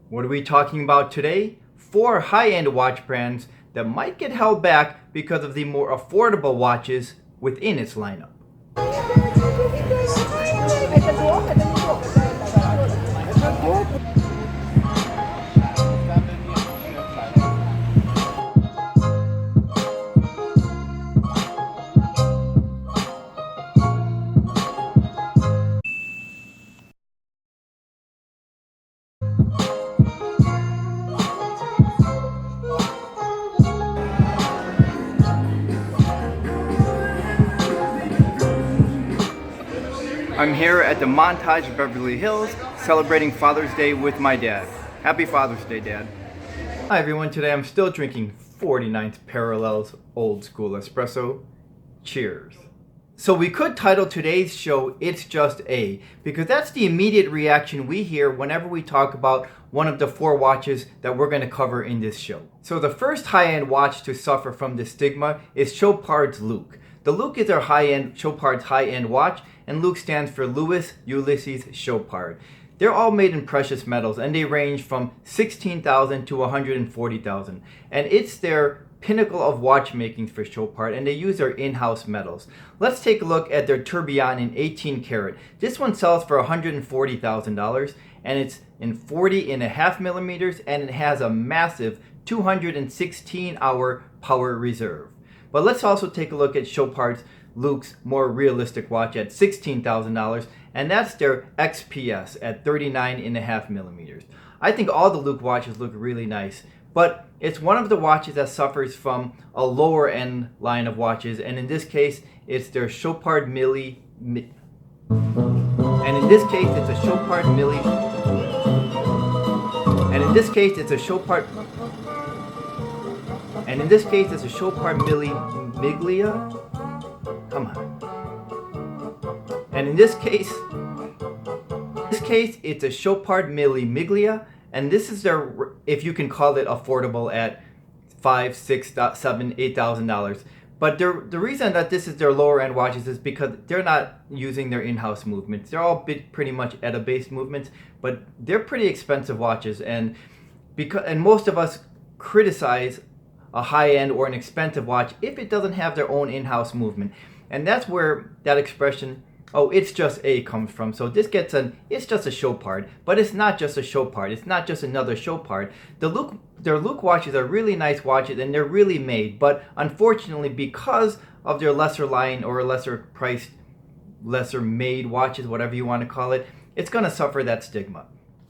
What are we talking about today? 4 high-end watch brands that might get held back because of the more affordable watches within its lineup. I'm here at the Montage Beverly Hills celebrating Father's Day with my dad. Happy Father's Day, Dad. Hi everyone, today I'm still drinking 49th Parallels Old School Espresso. Cheers. So we could title today's show It's Just A, because that's the immediate reaction we hear whenever we talk about one of the 4 watches that we're going to cover in this show. So the first high-end watch to suffer from this stigma is Chopard's Luke. The Luke is our Chopard's high-end watch, and Luke stands for Louis Ulysses Chopard. They're all made in precious metals, and they range from $16,000 to $140,000. And it's their pinnacle of watchmaking for Chopard, and they use their in-house metals. Let's take a look at their tourbillon in 18 karat. This one sells for $140,000, and it's in 40.5 millimeters, and it has a massive 216-hour power reserve. But let's also take a look at Chopard's Luke's more realistic watch at $16,000, and that's their XPS at 39.5 millimeters. I think all the Luke watches look really nice, but it's one of the watches that suffers from a lower end line of watches, and in this case, it's their Chopard Millie. And in this case, it's a Chopard Millie. And in this case, it's a Chopard. And in this case, it's a Chopard Millie Miglia. Come on. And in this case, it's a Chopard Millie Miglia, and this is their, if you can call it affordable, at $5,000, $6,000, $7,000, $8,000. But the reason that this is their lower end watches is because they're not using their in-house movements. They're all pretty much ETA-based movements, but they're pretty expensive watches, and most of us criticize a high-end or an expensive watch if it doesn't have their own in-house movement. And that's where that expression, oh, it's just A, comes from. So this gets it's just a Chopard, but it's not just a Chopard. It's not just another Chopard. Their Luke watches are really nice watches, and they're really made, but unfortunately, because of their lesser line or lesser priced, lesser made watches, whatever you want to call it, it's going to suffer that stigma.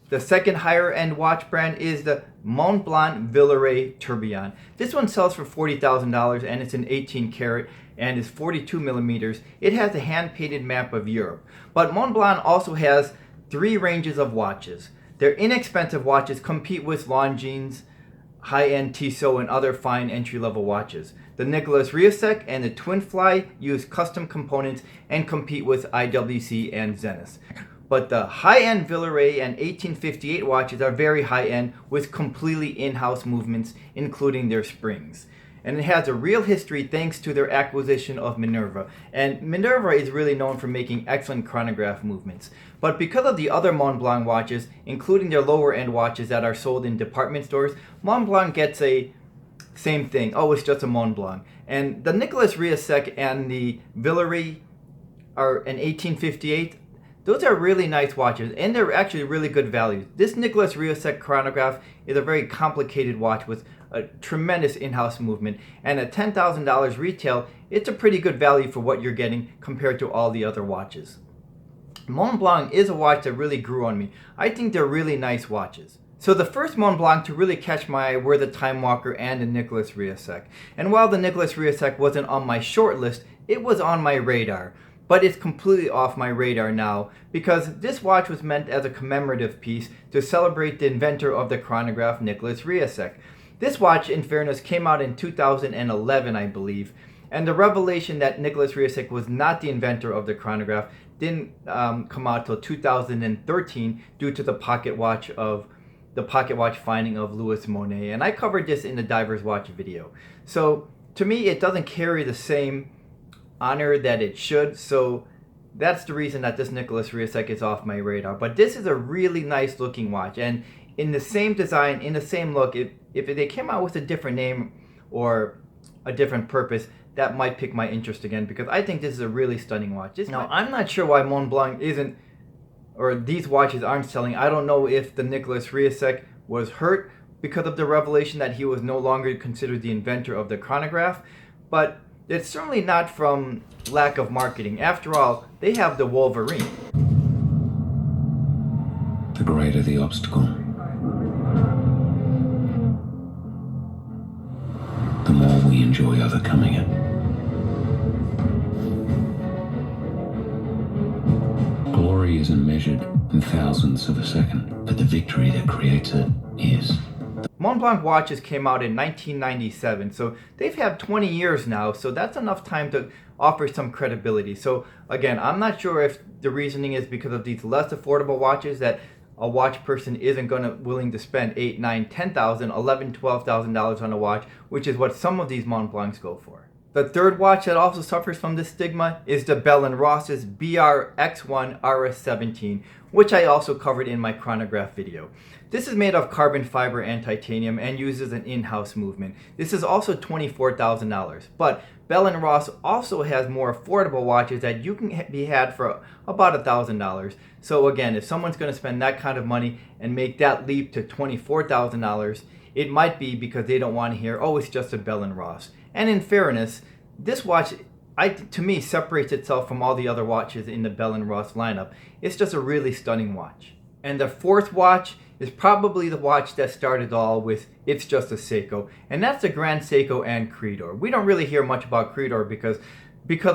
The second higher end watch brand is the Montblanc Villeray Tourbillon. This one sells for $40,000, and it's an 18 karat and is 42 millimeters. It has a hand-painted map of Europe. But Montblanc also has 3 ranges of watches. Their inexpensive watches compete with Longines, high-end Tissot, and other fine entry-level watches. The Nicholas Riasek and the Twin Fly use custom components and compete with IWC and Zenith. But the high-end Villeray and 1858 watches are very high-end with completely in-house movements, including their springs. And it has a real history thanks to their acquisition of Minerva. And Minerva is really known for making excellent chronograph movements. But because of the other Montblanc watches, including their lower-end watches that are sold in department stores, Montblanc gets a same thing. Oh, it's just a Montblanc. And the Nicholas Riasek and the Villeray are an 1858. Those are really nice watches, and they're actually really good value. This Nicholas Riasek chronograph is a very complicated watch with a tremendous in-house movement, and at $10,000 retail, it's a pretty good value for what you're getting compared to all the other watches. Montblanc is a watch that really grew on me. I think they're really nice watches. So the first Montblanc to really catch my eye were the Time Walker and the Nicholas Riasek. And while the Nicholas Riasek wasn't on my short list, it was on my radar. But it's completely off my radar now because this watch was meant as a commemorative piece to celebrate the inventor of the chronograph, Nicholas Riasek. This watch, in fairness, came out in 2011, I believe, and the revelation that Nicholas Riasek was not the inventor of the chronograph didn't come out till 2013 due to the pocket watch finding of Louis Monet, and I covered this in the Diver's Watch video. So to me, it doesn't carry the same honor that it should, so that's the reason that this Nicholas Riasek is off my radar. But this is a really nice looking watch, and in the same design, in the same look, if they came out with a different name or a different purpose, that might pique my interest again, because I think this is a really stunning watch. Now, I'm not sure why Montblanc isn't, or these watches aren't selling. I don't know if the Nicholas Riasek was hurt because of the revelation that he was no longer considered the inventor of the chronograph, but it's certainly not from lack of marketing. After all, they have the Wolverine. The greater the obstacle, the more we enjoy overcoming it. Glory isn't measured in thousandths of a second, but the victory that creates it is. Montblanc watches came out in 1997, so they've had 20 years now, so that's enough time to offer some credibility. So again, I'm not sure if the reasoning is because of these less affordable watches that a watch person isn't willing to spend $8,000, $9,000, $10,000, $11,000, $12,000 on a watch, which is what some of these Montblancs go for. The third watch that also suffers from this stigma is the Bell & Ross's BR-X1 RS17, which I also covered in my chronograph video. This is made of carbon fiber and titanium and uses an in-house movement. This is also $24,000, but Bell & Ross also has more affordable watches that you can be had for about $1,000. So again, if someone's going to spend that kind of money and make that leap to $24,000, it might be because they don't want to hear, oh, it's just a Bell & Ross. And in fairness, this watch, to me, separates itself from all the other watches in the Bell & Ross lineup. It's just a really stunning watch. And the fourth watch is probably the watch that started all with It's Just a Seiko, and that's the Grand Seiko and Creedor. We don't really hear much about Creedor because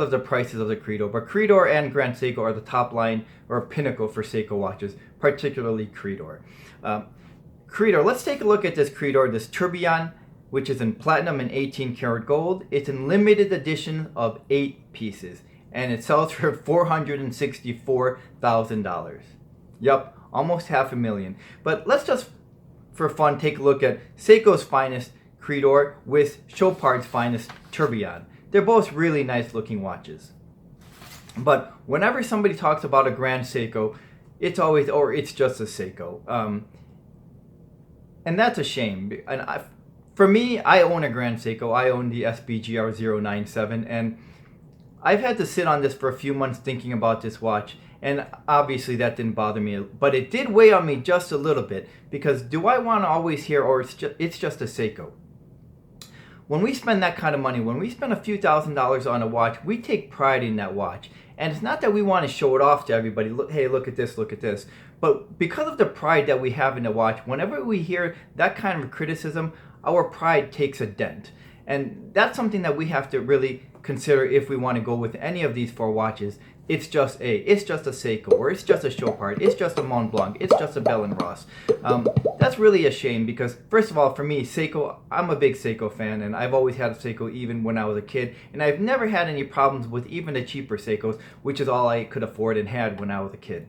of the prices of the Creedor, but Creedor and Grand Seiko are the top line or pinnacle for Seiko watches, particularly Creedor. Creedor, let's take a look at this Creedor, this Tourbillon, which is in platinum and 18 karat gold. It's in limited edition of 8 pieces, and it sells for $464,000. Yup, almost $500,000. But let's just, for fun, take a look at Seiko's finest Creedor with Chopard's finest Tourbillon. They're both really nice looking watches. But whenever somebody talks about a Grand Seiko, it's always, or it's just a Seiko. And that's a shame. And for me, I own a Grand Seiko. I own the SBGR097, and I've had to sit on this for a few months thinking about this watch. And obviously that didn't bother me, but it did weigh on me just a little bit, because do I want to always hear, or it's just a Seiko? When we spend that kind of money, when we spend a few $1,000s on a watch, we take pride in that watch. And it's not that we want to show it off to everybody, look, hey, look at this, look at this. But because of the pride that we have in the watch, whenever we hear that kind of criticism, our pride takes a dent. And that's something that we have to really consider if we want to go with any of these 4 watches. It's just a Seiko, or it's just a Chopard, it's just a Montblanc, it's just a Bell & Ross. That's really a shame, because first of all, for me, Seiko, I'm a big Seiko fan, and I've always had a Seiko even when I was a kid, and I've never had any problems with even the cheaper Seikos, which is all I could afford and had when I was a kid.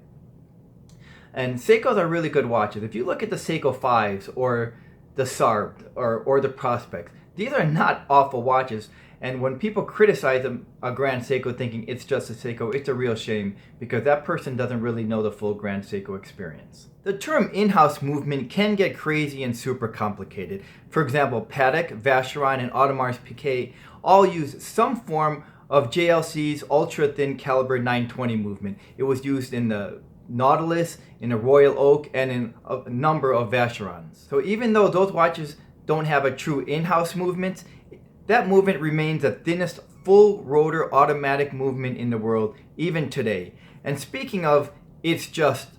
And Seikos are really good watches. If you look at the Seiko 5s, or the Sarb, or the Prospects, these are not awful watches. And when people criticize a Grand Seiko thinking it's just a Seiko, it's a real shame, because that person doesn't really know the full Grand Seiko experience. The term in-house movement can get crazy and super complicated. For example, Patek, Vacheron, and Audemars Piguet all use some form of JLC's ultra-thin caliber 920 movement. It was used in the Nautilus, in the Royal Oak, and in a number of Vacherons. So even though those watches don't have a true in-house movement, that movement remains the thinnest full rotor automatic movement in the world, even today. And speaking of, it's just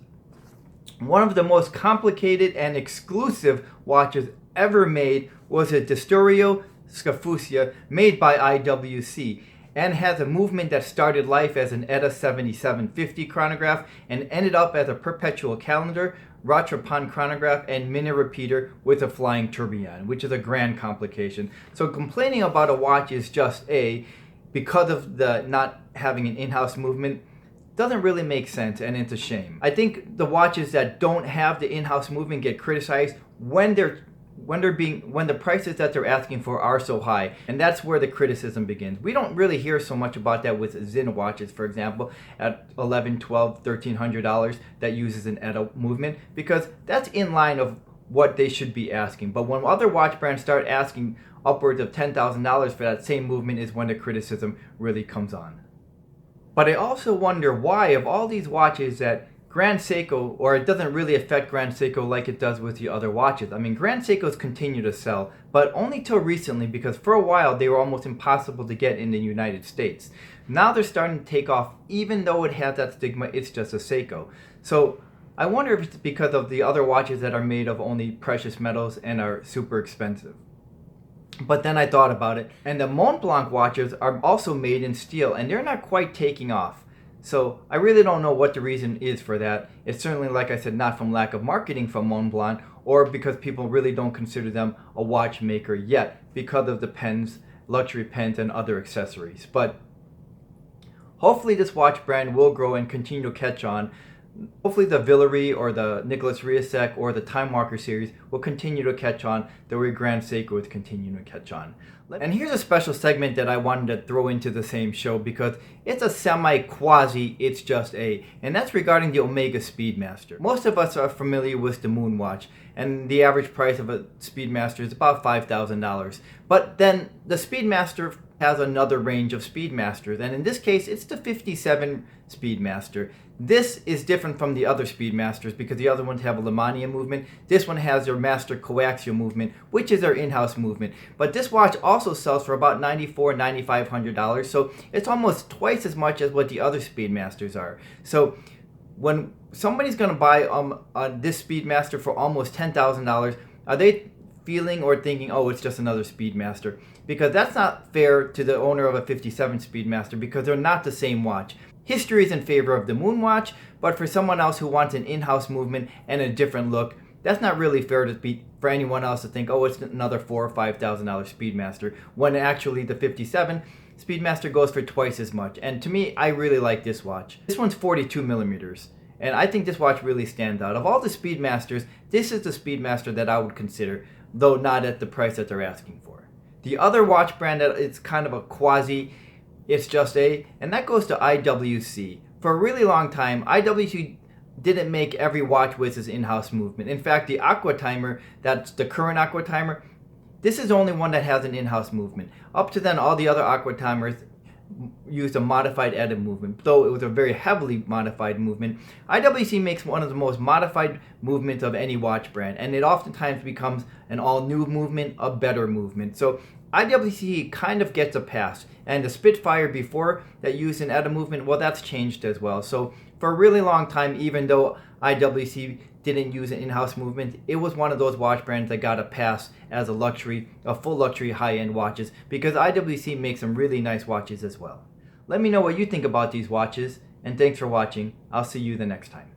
one of the most complicated and exclusive watches ever made was a Distorio Scafusia made by IWC, and has a movement that started life as an ETA 7750 chronograph and ended up as a perpetual calendar, Rattrapant chronograph, and minute repeater with a flying tourbillon, which is a grand complication. So complaining about a watch is just because of the not having an in-house movement, doesn't really make sense, and it's a shame. I think the watches that don't have the in-house movement get criticized when they're when the prices that they're asking for are so high, and that's where the criticism begins. We don't really hear so much about that with Zinn watches, for example, at $1,100, $1,200, $1,300 that uses an ETA movement, because that's in line of what they should be asking. But when other watch brands start asking upwards of $10,000 for that same movement is when the criticism really comes on. But I also wonder why, of all these watches, that Grand Seiko, or it doesn't really affect Grand Seiko like it does with the other watches. I mean, Grand Seikos continue to sell, but only till recently, because for a while they were almost impossible to get in the United States. Now they're starting to take off, even though it has that stigma, it's just a Seiko. So I wonder if it's because of the other watches that are made of only precious metals and are super expensive. But then I thought about it, and the Montblanc watches are also made in steel, and they're not quite taking off. So I really don't know what the reason is for that. It's certainly, like I said, not from lack of marketing from Montblanc, or because people really don't consider them a watchmaker yet because of the pens, luxury pens, and other accessories. But hopefully this watch brand will grow and continue to catch on. Hopefully the Villeray or the Nicholas Riasek or the Time Walker series will continue to catch on the way Grand Seiko is continuing to catch on. And here's a special segment that I wanted to throw into the same show because it's a semi-quasi, it's just a, and that's regarding the Omega Speedmaster. Most of us are familiar with the Moon watch, and the average price of a Speedmaster is about $5,000. But then the Speedmaster has another range of Speedmasters, and in this case it's the 57 Speedmaster. This is different from the other Speedmasters because the other ones have a Lemania movement. This one has their Master Coaxial movement, which is their in-house movement. But this watch also sells for about $9,400, $9,500, so it's almost twice as much as what the other Speedmasters are. So when somebody's going to buy this Speedmaster for almost $10,000, are they feeling or thinking, oh, it's just another Speedmaster? Because that's not fair to the owner of a 57 Speedmaster because they're not the same watch. History is in favor of the Moon watch, but for someone else who wants an in-house movement and a different look, that's not really fair for anyone else to think, oh, it's another $4,000 or $5,000 Speedmaster, when actually the 57 Speedmaster goes for twice as much. And to me, I really like this watch. This one's 42 millimeters, and I think this watch really stands out. Of all the Speedmasters, this is the Speedmaster that I would consider, though not at the price that they're asking for. The other watch brand that it's kind of a quasi, it's just a, and that goes to IWC. For a really long time, IWC didn't make every watch with its in-house movement. In fact, the Aqua Timer, that's the current Aqua Timer, this is the only one that has an in-house movement. Up to then, all the other Aqua Timers used a modified ETA movement, though it was a very heavily modified movement. IWC makes one of the most modified movements of any watch brand, and it oftentimes becomes an all-new movement, a better movement. So IWC kind of gets a pass, and the Spitfire before that used an ETA movement, well, that's changed as well. So for a really long time, even though IWC didn't use an in-house movement, it was one of those watch brands that got a pass as a full luxury high-end watches, because IWC makes some really nice watches as well. Let me know what you think about these watches, and thanks for watching. I'll see you the next time.